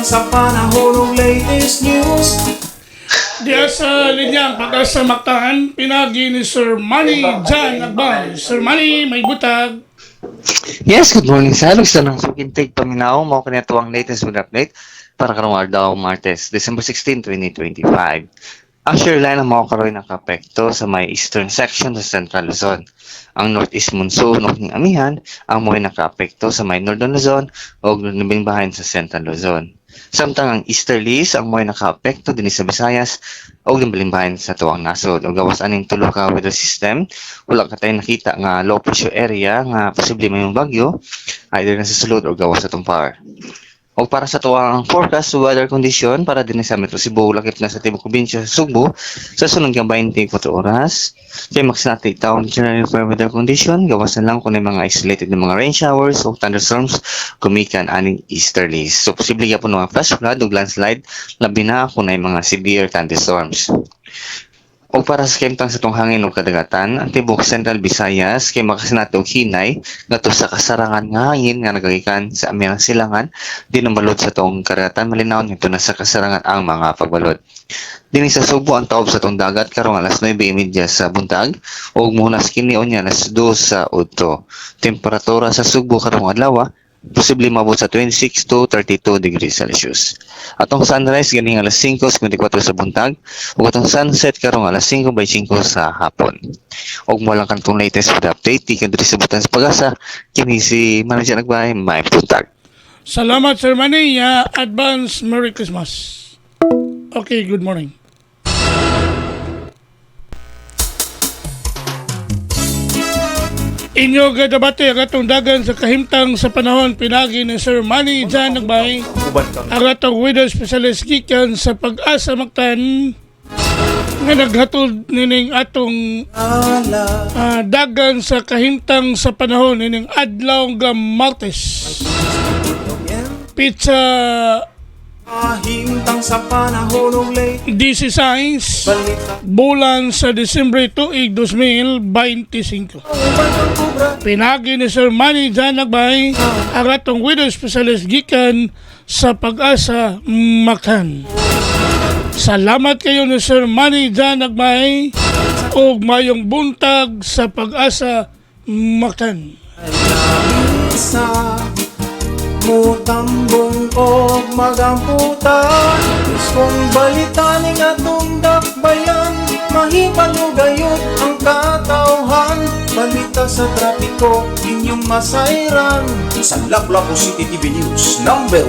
sa panahon ng latest news. Diya sa linyang pag-asa Mactan, pinagi ni Sir Manny Jan Agbay. Sir Manny, may butag. Yes, good morning sa halog sa nang sukintig paminaw mo kanito ang latest with update para karong adlaw Martes, December 16, 2025. Ang shoreline ang mga karoy nakapekto sa may eastern section sa Central Luzon. Ang northeast monsoon o amihan ang mga nakaapekto sa may northern Luzon o nabing bahayan sa Central Luzon. Samtang ang easterlies ang mga nakaapekto din sa Visayas o balimbahan sa tuwang nasod o gawas aning tulo ka weather system. Wala ka tayo nakita nga low pressure area nga posible mayong bagyo either na sa sulod o gawas sa tumpar. O para sa tuwang forecast weather condition para din sa Metro Cebu, lakip na sa Tibok Probinsya sa Sugbo sa sunod nga 24 oras. Kaya maksinati taon general weather condition, gawas na lang kung may mga isolated na mga rain showers o thunderstorms kumikan aning easterlies. So posible ka po ng mga flash flood o landslide, labi na kung may mga severe thunderstorms. O para sa kemtang sa tong hangin o kadagatan, ang tibok Central Visayas kay makasinato og hinay ngadto sa kasarangan nga hangin nga nagagikan sa amyang silangan di nabalod sa tong karagatan malinaw nito na sa kasarangan ang mga pagbalod. Dinhi sa Subo ang taob sa tong dagat karong alas 9:30 sa buntag ug munas kini unya alas 2 sa udto. Temperatura sa Subo karong adlaw posible mabot sa 26 to 32 degrees Celsius. Atong sunrise ganing alas 5:54 sa buntag ug atong sunset karong alas 5:05 sa hapon. Og mo lang kantong latest with update di kadiri sa Butan sa Pag-asa kini si Manager Agbay may buntag. Salamat Sir Manny. Advance Merry Christmas. Okay, good morning. Inyo gadabate ang atong dagan sa kahimtang sa panahon pinagi ni Sir Manny Jan Agbay. Ang atong widow specialist gikan sa Pag-asa Mactan nga naghatod nining atong dagan sa kahimtang sa panahon nining adlaw nga Martes. Pizza Kahimtang sa panahon ng latest 16 balita. bulan sa Disyembre tuig 2025. Pinagi ni Sir Manny Jan Agbay ang atong widow specialist gikan sa Pag-asa Mactan. Salamat kayo ni Sir Manny Jan Agbay ug mayong buntag sa Pag-asa Mactan. Isa mutambong o magamputan kung balita ning atong dakbayan mahipalugayot ang katawhan balita sa trapiko inyong masayran sa Lapu-Lapu City TV News #1